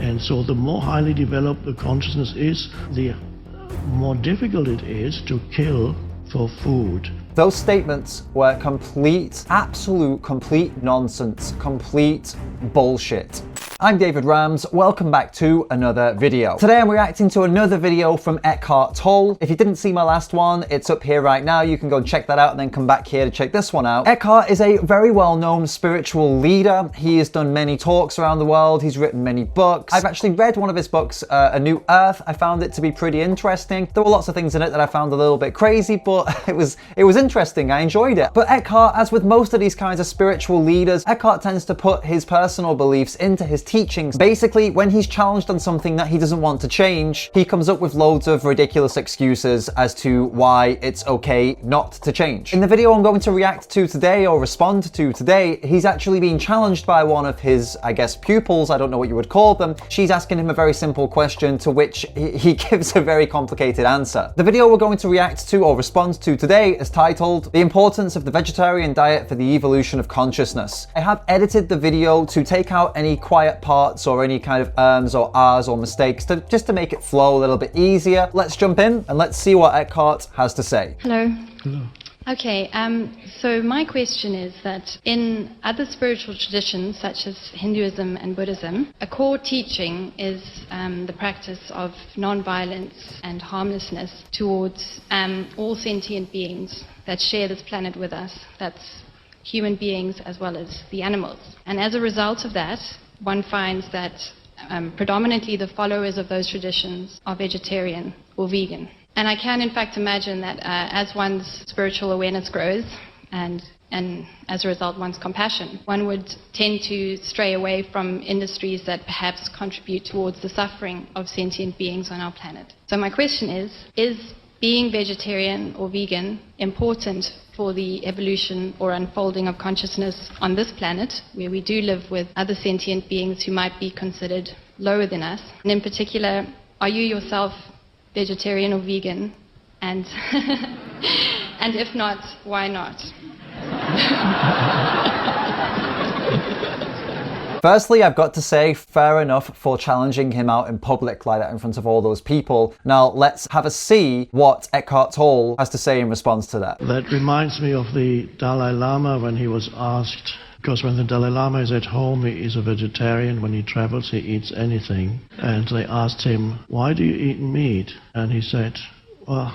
And so the more highly developed the consciousness is, the more difficult it is to kill for food. Those statements were absolute complete nonsense, complete bullshit. I'm David Rams, welcome back to another video. Today I'm reacting to another video from Eckhart Tolle. If you didn't see my last one, it's up here right now. You can go and check that out and then come back here to check this one out. Eckhart is a very well-known spiritual leader. He has done many talks around the world. He's written many books. I've actually read one of his books, A New Earth. I found it to be pretty interesting. There were lots of things in it that I found a little bit crazy, but it was interesting. I enjoyed it. But Eckhart, as with most of these kinds of spiritual leaders, Eckhart tends to put his personal beliefs into his teachings. Basically, when he's challenged on something that he doesn't want to change, he comes up with loads of ridiculous excuses as to why it's okay not to change. In the video I'm going to react to today, or respond to today, he's actually being challenged by one of his, I guess, pupils. I don't know what you would call them. She's asking him a very simple question to which he gives a very complicated answer. The video we're going to react to or respond to today is titled The Importance of the Vegetarian Diet for the Evolution of Consciousness. I have edited the video to take out any quiet parts or any kind of ums or ahs or mistakes just to make it flow a little bit easier. Let's jump in and let's see what Eckhart has to say. Hello. Hello. Okay, so my question is that in other spiritual traditions such as Hinduism and Buddhism, a core teaching is the practice of non-violence and harmlessness towards all sentient beings that share this planet with us. That's human beings as well as the animals. And as a result of that, one finds that predominantly the followers of those traditions are vegetarian or vegan. And I can in fact imagine that as one's spiritual awareness grows and as a result one's compassion, one would tend to stray away from industries that perhaps contribute towards the suffering of sentient beings on our planet. So my question is being vegetarian or vegan important for the evolution or unfolding of consciousness on this planet, where we do live with other sentient beings who might be considered lower than us? And in particular, are you yourself vegetarian or vegan? And and if not, why not? Firstly, I've got to say, fair enough for challenging him out in public like that in front of all those people. Now, let's have a see what Eckhart Tolle has to say in response to that. That reminds me of the Dalai Lama when he was asked, because when the Dalai Lama is at home, he is a vegetarian. When he travels, he eats anything. And they asked him, why do you eat meat? And he said, well,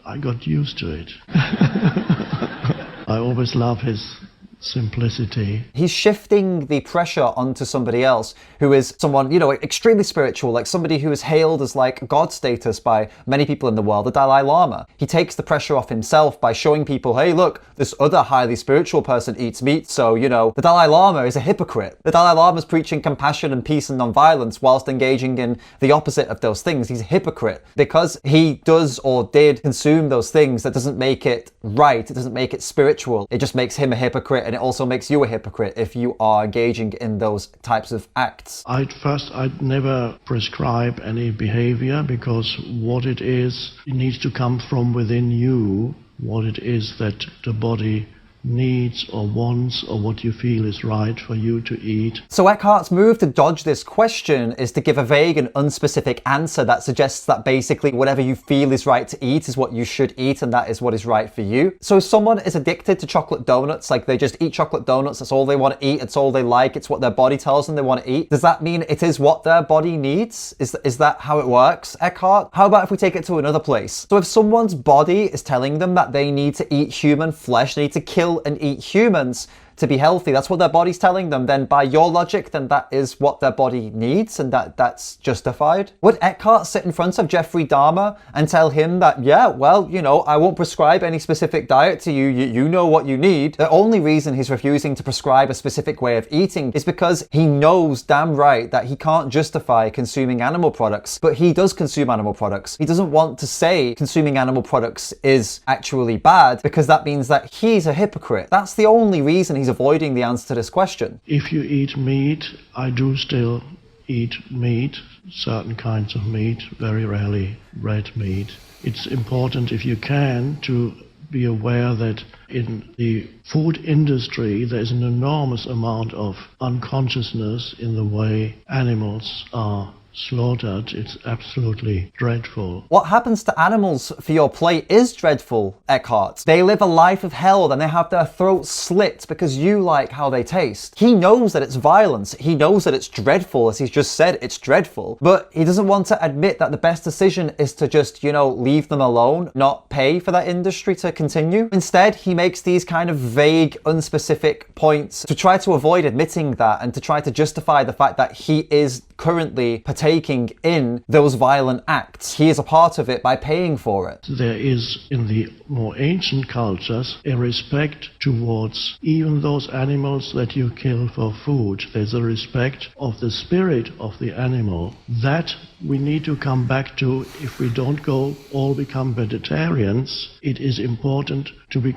I got used to it. I always love his simplicity. He's shifting the pressure onto somebody else who is someone, you know, extremely spiritual, like somebody who is hailed as like God status by many people in the world, the Dalai Lama. He takes the pressure off himself by showing people, hey, look, this other highly spiritual person eats meat, so, you know, the Dalai Lama is a hypocrite. The Dalai Lama is preaching compassion and peace and non-violence whilst engaging in the opposite of those things. He's a hypocrite. Because he does or did consume those things, that doesn't make it right. It doesn't make it spiritual. It just makes him a hypocrite, and it also makes you a hypocrite if you are engaging in those types of acts. I'd never prescribe any behavior, because what it is, it needs to come from within you, what it is that the body needs or wants, or what you feel is right for you to eat. So Eckhart's move to dodge this question is to give a vague and unspecific answer that suggests that basically whatever you feel is right to eat is what you should eat, and that is what is right for you. So if someone is addicted to chocolate donuts, like they just eat chocolate donuts, that's all they want to eat, it's all they like, it's what their body tells them they want to eat, does that mean it is what their body needs? Is that how it works, Eckhart? How about if we take it to another place? So if someone's body is telling them that they need to eat human flesh, they need to kill and eat humans to be healthy, that's what their body's telling them, then by your logic, then that is what their body needs, and that's justified. Would Eckhart sit in front of Jeffrey Dahmer and tell him that, yeah, well, you know, I won't prescribe any specific diet to you, you know what you need? The only reason he's refusing to prescribe a specific way of eating is because he knows damn right that he can't justify consuming animal products, but he does consume animal products. He doesn't want to say consuming animal products is actually bad, because that means that he's a hypocrite. That's the only reason he's avoiding the answer to this question. If you eat meat, I do still eat meat, certain kinds of meat, very rarely red meat. It's important, if you can, to be aware that in the food industry there's an enormous amount of unconsciousness in the way animals are slaughtered. It's absolutely dreadful. What happens to animals for your plate is dreadful, Eckhart. They live a life of hell and they have their throats slit because you like how they taste. He knows that it's violence. He knows that it's dreadful, as he's just said, it's dreadful. But he doesn't want to admit that the best decision is to just, leave them alone, not pay for that industry to continue. Instead, he makes these kind of vague, unspecific points to try to avoid admitting that and to try to justify the fact that he is currently partaking in those violent acts. He is a part of it by paying for it. There is, in the more ancient cultures, a respect towards even those animals that you kill for food. There's a respect of the spirit of the animal. That we need to come back to. If we don't all become vegetarians, it is important to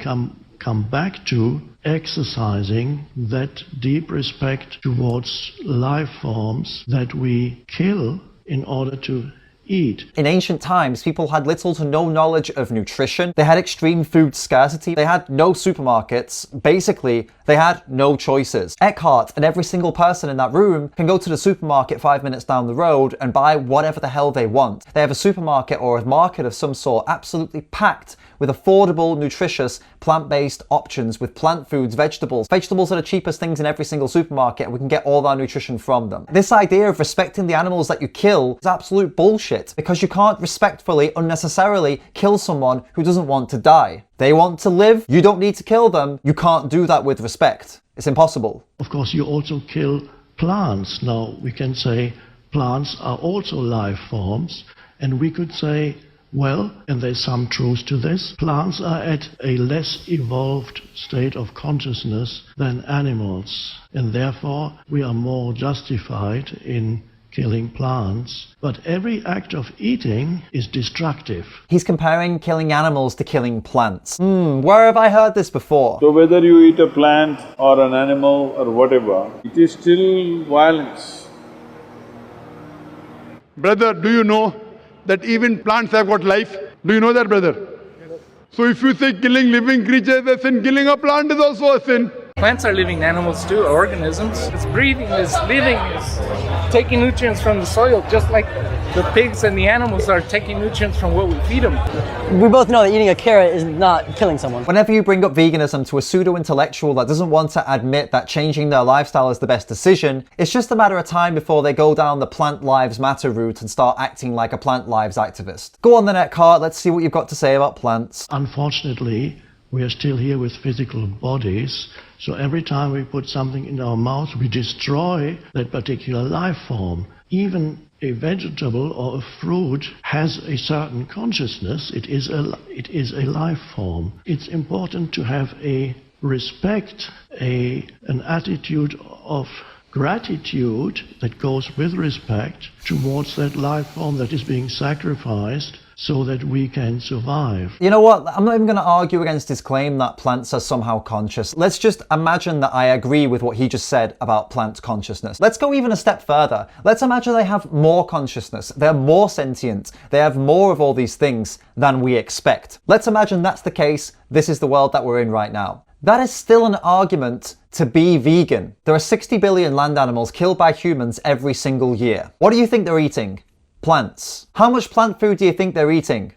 come back to exercising that deep respect towards life forms that we kill in order to eat. In ancient times, people had little to no knowledge of nutrition. They had extreme food scarcity. They had no supermarkets. Basically, they had no choices. Eckhart and every single person in that room can go to the supermarket 5 minutes down the road and buy whatever the hell they want. They have a supermarket or a market of some sort absolutely packed with affordable, nutritious, plant-based options with plant foods, vegetables. Vegetables are the cheapest things in every single supermarket, and we can get all our nutrition from them. This idea of respecting the animals that you kill is absolute bullshit, because you can't respectfully, unnecessarily kill someone who doesn't want to die. They want to live, you don't need to kill them. You can't do that with respect. It's impossible. Of course, you also kill plants. Now, we can say plants are also life forms, and we could say, well, and there's some truth to this, plants are at a less evolved state of consciousness than animals, and therefore we are more justified in killing plants. But every act of eating is destructive. He's comparing killing animals to killing plants. Where have I heard this before? So whether you eat a plant or an animal or whatever, it is still violence. Brother, do you know that even plants have got life? Do you know that, brother? So if you say killing living creatures is a sin, killing a plant is also a sin. Plants are living animals too, organisms. It's breathing, it's living, it's taking nutrients from the soil, just like the pigs and the animals are taking nutrients from what we feed them. We both know that eating a carrot is not killing someone. Whenever you bring up veganism to a pseudo-intellectual that doesn't want to admit that changing their lifestyle is the best decision, it's just a matter of time before they go down the plant lives matter route and start acting like a plant lives activist. Go on then, Eckhart, let's see what you've got to say about plants. Unfortunately, we are still here with physical bodies, so every time we put something in our mouth, we destroy that particular life form. Even a vegetable or a fruit has a certain consciousness. It is a life form. It's important to have a respect, an attitude of gratitude that goes with respect towards that life form that is being sacrificed so that we can survive. You know what? I'm not even going to argue against his claim that plants are somehow conscious. Let's just imagine that I agree with what he just said about plant consciousness. Let's go even a step further. Let's imagine they have more consciousness. They're more sentient. They have more of all these things than we expect. Let's imagine that's the case. This is the world that we're in right now. That is still an argument to be vegan. There are 60 billion land animals killed by humans every single year. What do you think they're eating? Plants. How much plant food do you think they're eating?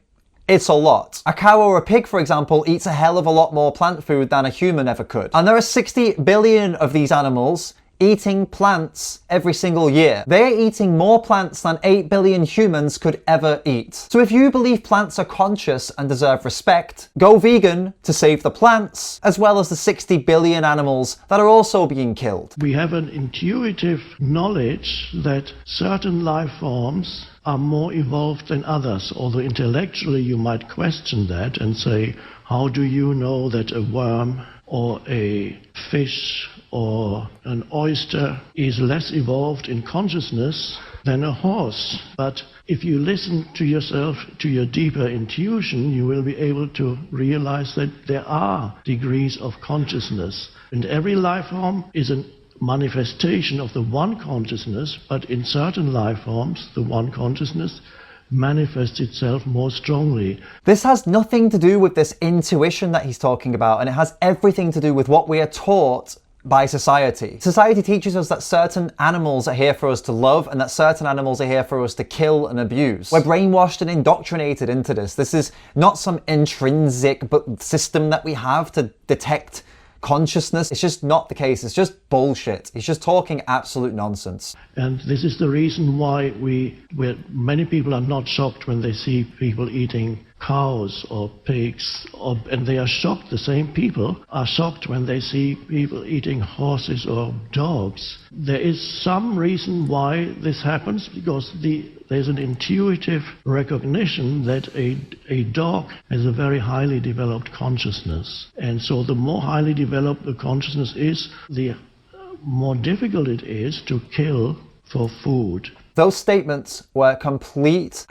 It's a lot. A cow or a pig, for example, eats a hell of a lot more plant food than a human ever could. And there are 60 billion of these animals eating plants every single year. They are eating more plants than 8 billion humans could ever eat. So if you believe plants are conscious and deserve respect, go vegan to save the plants, as well as the 60 billion animals that are also being killed. We have an intuitive knowledge that certain life forms are more evolved than others, although intellectually you might question that and say, how do you know that a worm or a fish or an oyster is less evolved in consciousness than a horse? But if you listen to yourself, to your deeper intuition, you will be able to realize that there are degrees of consciousness. And every life form is a manifestation of the one consciousness, but in certain life forms, the one consciousness manifests itself more strongly. This has nothing to do with this intuition that he's talking about, and it has everything to do with what we are taught by society. Society teaches us that certain animals are here for us to love and that certain animals are here for us to kill and abuse. We're brainwashed and indoctrinated into this. This is not some intrinsic system that we have to detect consciousness. It's just not the case. It's just bullshit. He's just talking absolute nonsense. And this is the reason why many people are not shocked when they see people eating cows or pigs, and they are shocked. The same people are shocked when they see people eating horses or dogs. There is some reason why this happens, because there's an intuitive recognition that a dog has a very highly developed consciousness. And so the more highly developed the consciousness is, the more difficult it is to kill for food. Those statements were complete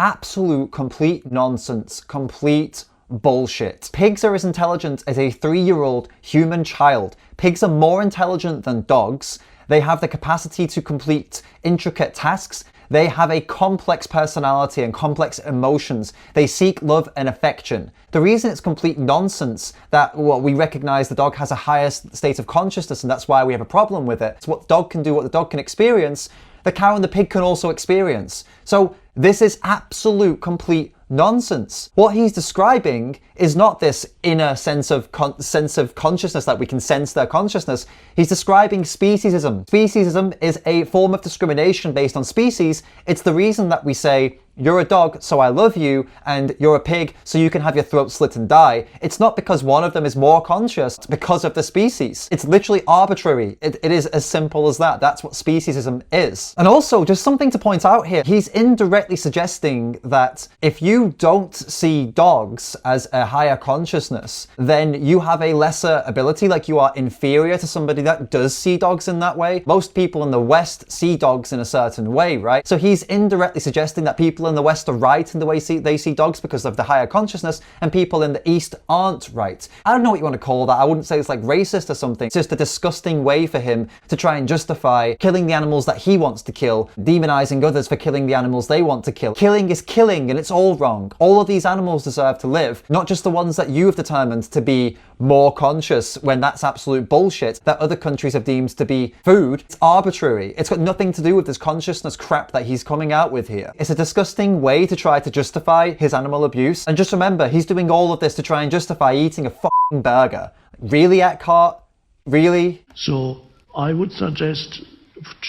nonsense, complete bullshit. Pigs are as intelligent as a 3-year-old human child. Pigs are more intelligent than dogs. They have the capacity to complete intricate tasks. They have a complex personality and complex emotions. They seek love and affection. The reason it's complete nonsense that we recognize the dog has a higher state of consciousness and that's why we have a problem with it. It's what the dog can do, what the dog can experience, the cow and the pig can also experience. So this is absolute, complete nonsense. What he's describing is not this inner sense of consciousness that we can sense their consciousness. He's describing speciesism. Speciesism is a form of discrimination based on species. It's the reason that we say, you're a dog, so I love you, and you're a pig, so you can have your throat slit and die. It's not because one of them is more conscious, it's because of the species. It's literally arbitrary. It is as simple as that. That's what speciesism is. And also, just something to point out here, he's indirectly suggesting that if you don't see dogs as a higher consciousness, then you have a lesser ability, like you are inferior to somebody that does see dogs in that way. Most people in the West see dogs in a certain way, right? So he's indirectly suggesting that people in the West are right in the way they see dogs because of the higher consciousness, and people in the East aren't right. I don't know what you want to call that. I wouldn't say it's like racist or something. It's just a disgusting way for him to try and justify killing the animals that he wants to kill, demonizing others for killing the animals they want to kill. Killing is killing, and it's all wrong. All of these animals deserve to live, not just the ones that you have determined to be more conscious, when that's absolute bullshit that other countries have deemed to be food. It's arbitrary. It's got nothing to do with this consciousness crap that he's coming out with here. It's a disgusting way to try to justify his animal abuse. And just remember, he's doing all of this to try and justify eating a fucking burger. Really, Eckhart? Really? So I would suggest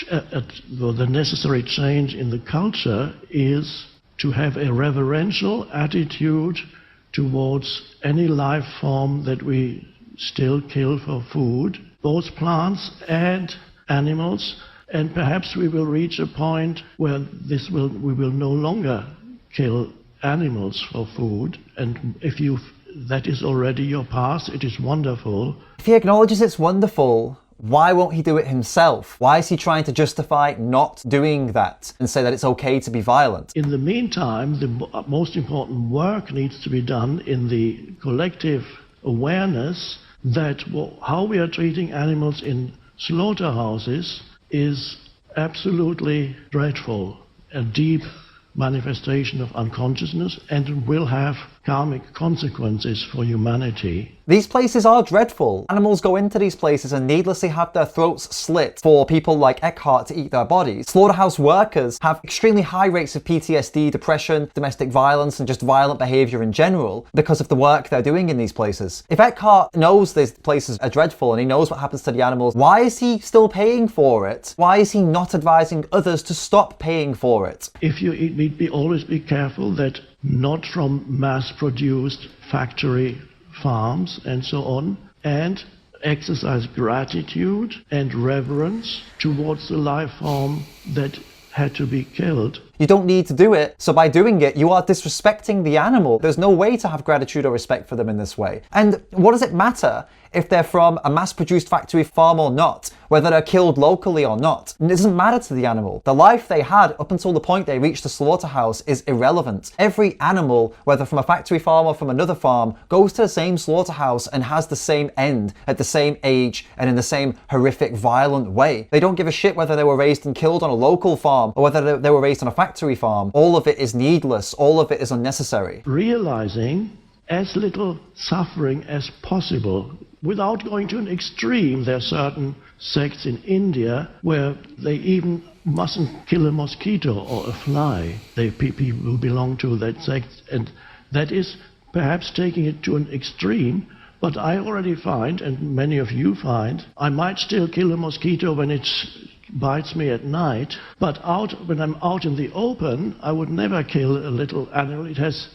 the necessary change in the culture is to have a reverential attitude towards any life form that we still kill for food, both plants and animals, and perhaps we will reach a point where we will no longer kill animals for food, and that is already your path, it is wonderful. If he acknowledges it's wonderful, why won't he do it himself? Why is he trying to justify not doing that and say that it's okay to be violent? In the meantime, the most important work needs to be done in the collective awareness that how we are treating animals in slaughterhouses is absolutely dreadful, a deep manifestation of unconsciousness, and will have karmic consequences for humanity. These places are dreadful. Animals go into these places and needlessly have their throats slit for people like Eckhart to eat their bodies. Slaughterhouse workers have extremely high rates of PTSD, depression, domestic violence, and just violent behavior in general because of the work they're doing in these places. If Eckhart knows these places are dreadful and he knows what happens to the animals, why is he still paying for it? Why is he not advising others to stop paying for it? If you eat meat, always be careful that not from mass-produced factory farms and so on, and exercise gratitude and reverence towards the life form that had to be killed. You don't need to do it, so by doing it, you are disrespecting the animal. There's no way to have gratitude or respect for them in this way. And what does it matter if they're from a mass-produced factory farm or not, whether they're killed locally or not? It doesn't matter to the animal. The life they had up until the point they reached the slaughterhouse is irrelevant. Every animal, whether from a factory farm or from another farm, goes to the same slaughterhouse and has the same end at the same age and in the same horrific, violent way. They don't give a shit whether they were raised and killed on a local farm or whether they were raised on a factory factory farm, all of it is needless, all of it is unnecessary. Realizing as little suffering as possible without going to an extreme. There are certain sects in India where they even mustn't kill a mosquito or a fly. People who belong to that sect, and that is perhaps taking it to an extreme. But I already find, and many of you find, I might still kill a mosquito when it bites me at night, but when I'm out in the open, I would never kill a little animal.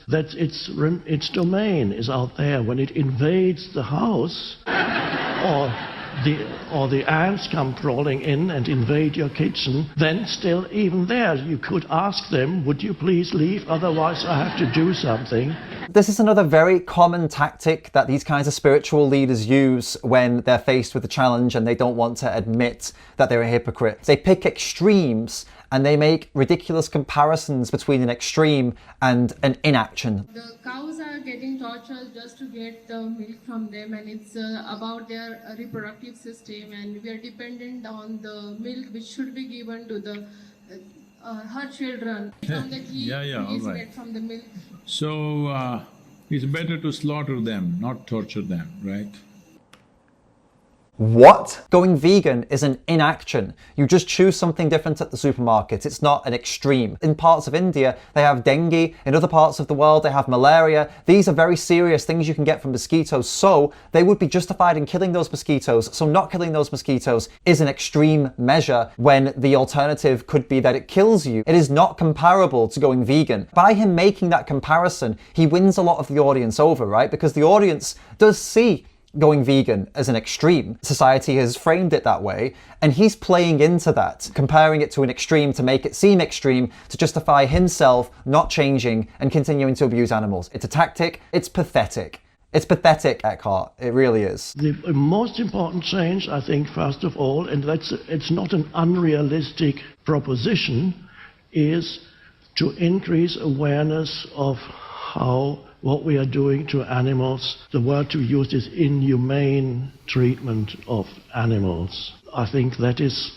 That's its domain is out there. When it invades the house, or the ants come crawling in and invade your kitchen, then still even there you could ask them, would you please leave, otherwise I have to do something. This is another very common tactic that these kinds of spiritual leaders use when they're faced with a challenge and they don't want to admit that they're a hypocrite. They pick extremes and they make ridiculous comparisons between an extreme and an inaction. The cows are getting tortured just to get the milk from them, and it's about their reproductive system, and we are dependent on the milk which should be given to the her children from the ghee all right. get from the milk. So, it's better to slaughter them, not torture them, right? What? Going vegan is an inaction. You just choose something different at the supermarket. It's not an extreme. In parts of India, they have dengue. In other parts of the world, they have malaria. These are very serious things you can get from mosquitoes. So they would be justified in killing those mosquitoes. So not killing those mosquitoes is an extreme measure when the alternative could be that it kills you. It is not comparable to going vegan. By him making that comparison, he wins a lot of the audience over, right? Because the audience does see going vegan as an extreme. Society has framed it that way, and he's playing into that, comparing it to an extreme to make it seem extreme, to justify himself not changing and continuing to abuse animals. It's a tactic. It's pathetic. It's pathetic, Eckhart. It really is. The most important change, I think, first of all, and it's not an unrealistic proposition, is to increase awareness of what we are doing to animals. The word to use is inhumane treatment of animals. I think that is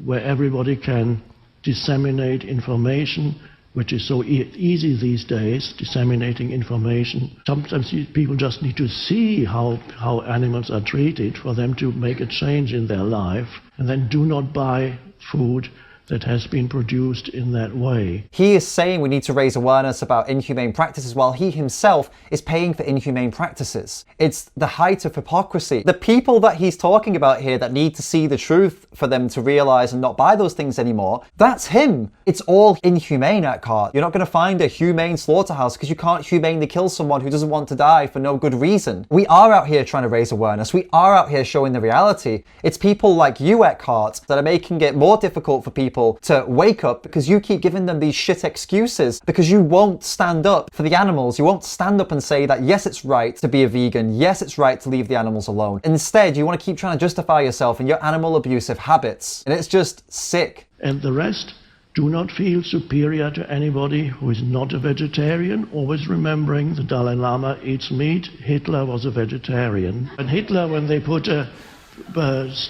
where everybody can disseminate information, which is so easy these days, disseminating information. Sometimes people just need to see how animals are treated for them to make a change in their life, and then do not buy food that has been produced in that way. He is saying we need to raise awareness about inhumane practices while he himself is paying for inhumane practices. It's the height of hypocrisy. The people that he's talking about here that need to see the truth for them to realize and not buy those things anymore, that's him. It's all inhumane, Eckhart. You're not going to find a humane slaughterhouse because you can't humanely kill someone who doesn't want to die for no good reason. We are out here trying to raise awareness. We are out here showing the reality. It's people like you, Eckhart, that are making it more difficult for people to wake up because you keep giving them these shit excuses, because you won't stand up for the animals. You won't stand up and say that yes, it's right to be a vegan, yes, it's right to leave the animals alone. Instead, you want to keep trying to justify yourself in your animal abusive habits, and it's just sick. And the rest, do not feel superior to anybody who is not a vegetarian, always remembering the Dalai Lama eats meat. Hitler was a vegetarian. And Hitler, when they put a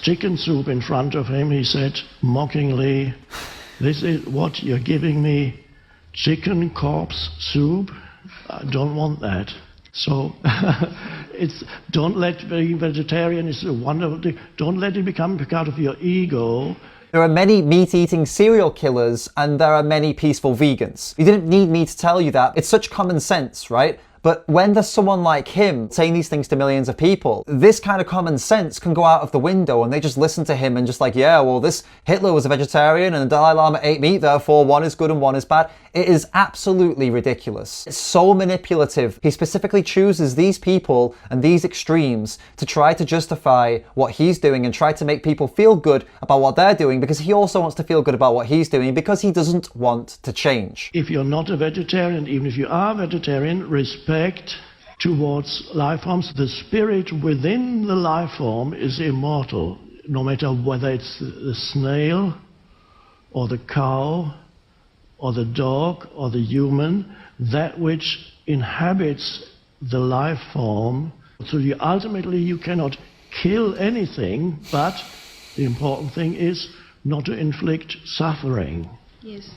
chicken soup in front of him, he said mockingly, "This is what you're giving me, chicken corpse soup? I don't want that." So don't let being vegetarian is a wonderful thing. Don't let it become part of your ego. There are many meat-eating serial killers and there are many peaceful vegans. You didn't need me to tell you that. It's such common sense, right? But when there's someone like him saying these things to millions of people, this kind of common sense can go out of the window and they just listen to him and just like, yeah, well, this Hitler was a vegetarian and the Dalai Lama ate meat, therefore one is good and one is bad. It is absolutely ridiculous. It's so manipulative. He specifically chooses these people and these extremes to try to justify what he's doing and try to make people feel good about what they're doing, because he also wants to feel good about what he's doing because he doesn't want to change. If you're not a vegetarian, even if you are a vegetarian, respect towards life forms. The spirit within the life form is immortal, no matter whether it's the snail or the cow or the dog or the human, that which inhabits the life form. So ultimately you cannot kill anything, but the important thing is not to inflict suffering. Yes.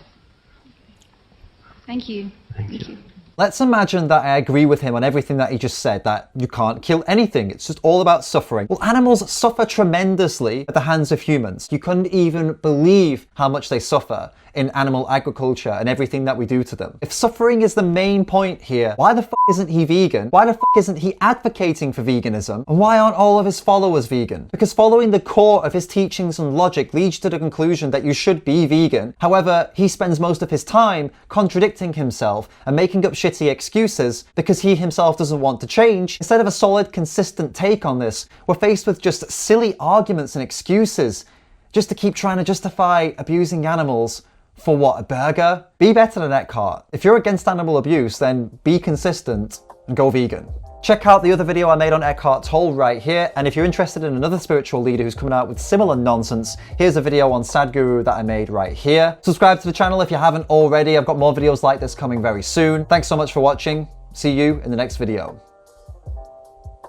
Thank you. Thank you. Let's imagine that I agree with him on everything that he just said, that you can't kill anything, it's just all about suffering. Well, animals suffer tremendously at the hands of humans. You couldn't even believe how much they suffer in animal agriculture and everything that we do to them. If suffering is the main point here, why the f isn't he vegan? Why the f isn't he advocating for veganism? And why aren't all of his followers vegan? Because following the core of his teachings and logic leads to the conclusion that you should be vegan. However, he spends most of his time contradicting himself and making up shitty excuses because he himself doesn't want to change. Instead of a solid, consistent take on this, we're faced with just silly arguments and excuses just to keep trying to justify abusing animals. For what, a burger? Be better than Eckhart. If you're against animal abuse, then be consistent and go vegan. Check out the other video I made on Eckhart Tolle right here, and if you're interested in another spiritual leader who's coming out with similar nonsense, here's a video on Sadhguru that I made right here. Subscribe to the channel if you haven't already. I've got more videos like this coming very soon. Thanks so much for watching. See you in the next video.